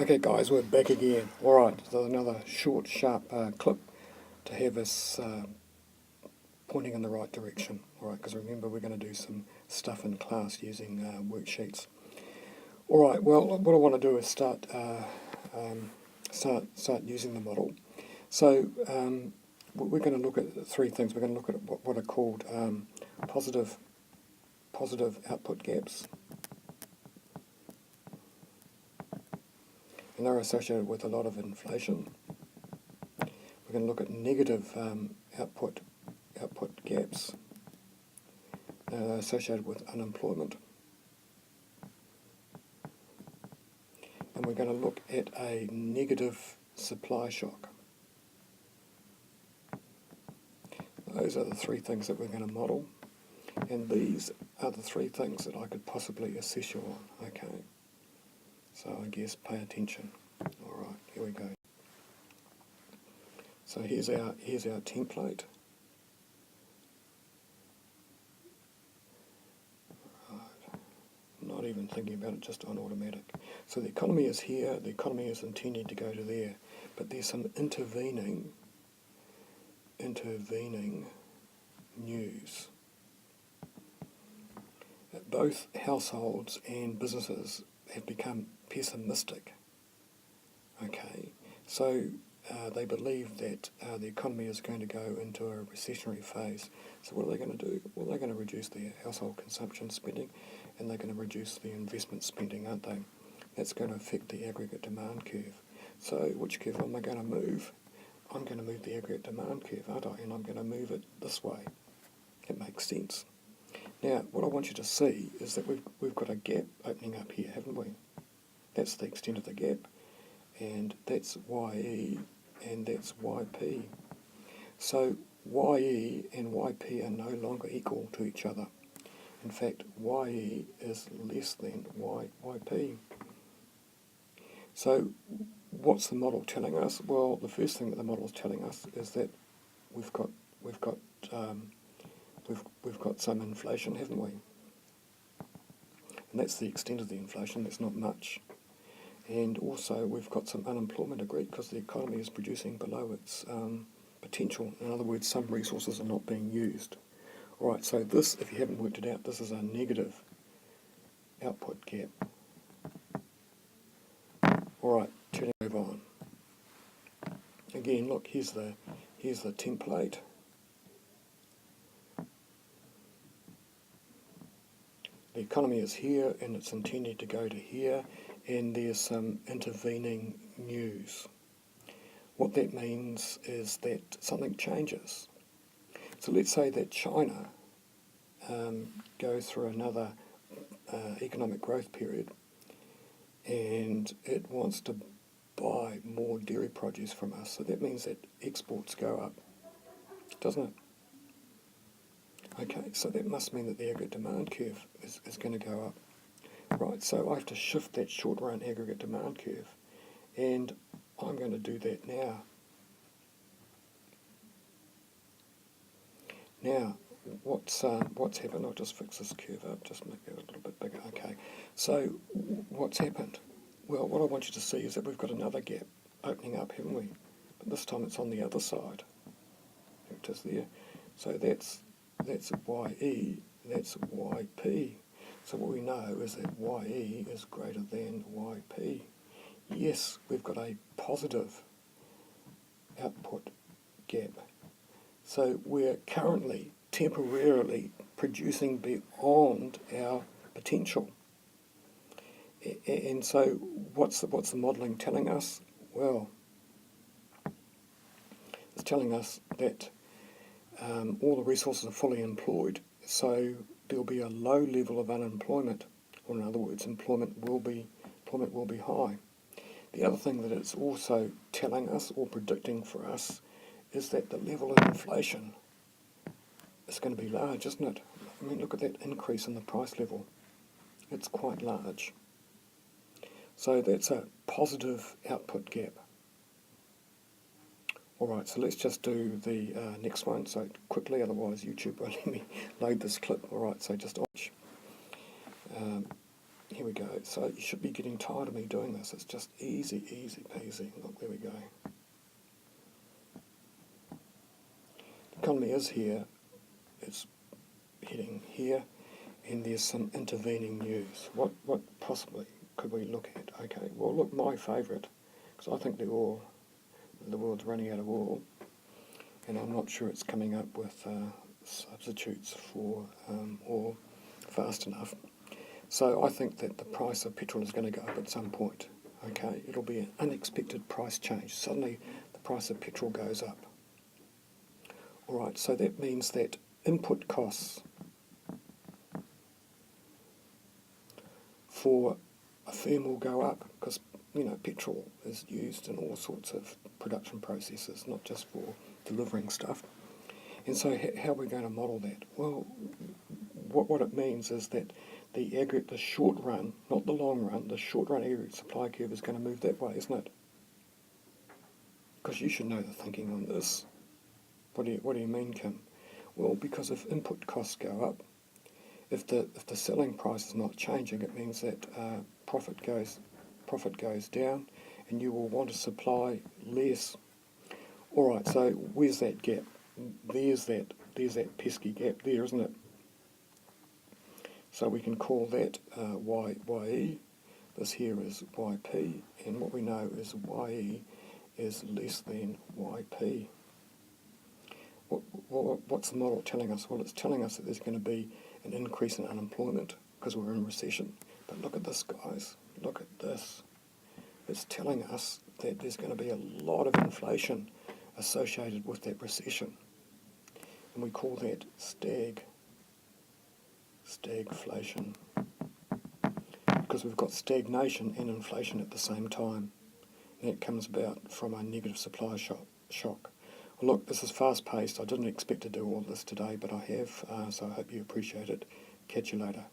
Okay guys, we're back again. Alright, so another short, sharp clip to have us pointing in the right direction. Alright, because remember we're going to do some stuff in class using worksheets. Alright, well what I want to do is start using the model. So we're going to look at three things. We're going to look at what are called positive output gaps. And they're associated with a lot of inflation. We're going to look at negative output gaps associated with unemployment. And we're going to look at a negative supply shock. Those are the three things that we're going to model. And these are the three things that I could possibly assess you on. Okay. So I guess pay attention. Alright, here we go. So here's our template. Right. Not even thinking about it, just on automatic. So the economy is here, the economy is intending to go to there, but there's some intervening news. Both households and businesses have become pessimistic. Okay, so they believe that the economy is going to go into a recessionary phase. So what are they going to do? Well, they're going to reduce their household consumption spending, and they're going to reduce the investment spending, aren't they? That's going to affect the aggregate demand curve. So which curve am I going to move? I'm going to move the aggregate demand curve, aren't I? And I'm going to move it this way. It makes sense. Now, what I want you to see is that we've got a gap opening up here, haven't we? That's the extent of the gap, and that's YE, and that's YP. So YE and YP are no longer equal to each other. In fact, YE is less than YP. So what's the model telling us? Well, the first thing that the model is telling us is that we've got some inflation, haven't we? And that's the extent of the inflation. That's not much. And also we've got some unemployment, agreed, because the economy is producing below its potential. In other words, some resources are not being used. All right, so this, if you haven't worked it out, this is a negative output gap. All right, move on. Again, look, here's the template. The economy is here, and it's intended to go to here, and there's some intervening news. What that means is that something changes. So let's say that China goes through another economic growth period, and it wants to buy more dairy produce from us. So that means that exports go up, doesn't it? Okay, so that must mean that the aggregate demand curve is going to go up. Right, so I have to shift that short run aggregate demand curve, and I'm going to do that now. Now, what's happened? I'll just fix this curve up, just make it a little bit bigger. Okay, so what's happened? Well, what I want you to see is that we've got another gap opening up, haven't we? But this time it's on the other side. It is there. So that's YE, that's YP. So what we know is that YE is greater than YP. Yes, we've got a positive output gap. So we're currently temporarily producing beyond our potential. And so what's the modelling telling us? Well, it's telling us that all the resources are fully employed, so there'll be a low level of unemployment, or in other words, employment will be high. The other thing that it's also telling us, or predicting for us, is that the level of inflation is going to be large, isn't it? I mean, look at that increase in the price level. It's quite large. So that's a positive output gap. Alright, so let's just do the next one, so quickly, otherwise YouTube won't let me load this clip. Alright, so just watch. here we go. So you should be getting tired of me doing this. It's just easy peasy. Look, there we go. The economy is here. It's heading here, and there's some intervening news. What possibly could we look at? Okay, well, look, my favourite, because I think the world's running out of oil, and I'm not sure it's coming up with substitutes for oil fast enough. So I think that the price of petrol is going to go up at some point. Okay, it'll be an unexpected price change. Suddenly the price of petrol goes up. All right, so that means that input costs for a firm will go up because, petrol is used in all sorts of production processes, not just for delivering stuff. And so how are we going to model that? Well, what it means is that the short run, not the long run, the short run aggregate supply curve is going to move that way, isn't it? Because you should know the thinking on this. What do you mean, Kim? Well, because if input costs go up, if the selling price is not changing, it means that profit goes down, and you will want to supply less. All right, so where's that gap? There's that pesky gap there, isn't it? So we can call that YE. This here is YP, and what we know is YE is less than YP. What's the model telling us? Well, it's telling us that there's going to be an increase in unemployment because we're in recession. But look at this, guys. Look at this. It's telling us that there's going to be a lot of inflation associated with that recession. And we call that stagflation. Because we've got stagnation and inflation at the same time. And that comes about from a negative supply shock. Well, look, this is fast-paced. I didn't expect to do all this today, but I have, so I hope you appreciate it. Catch you later.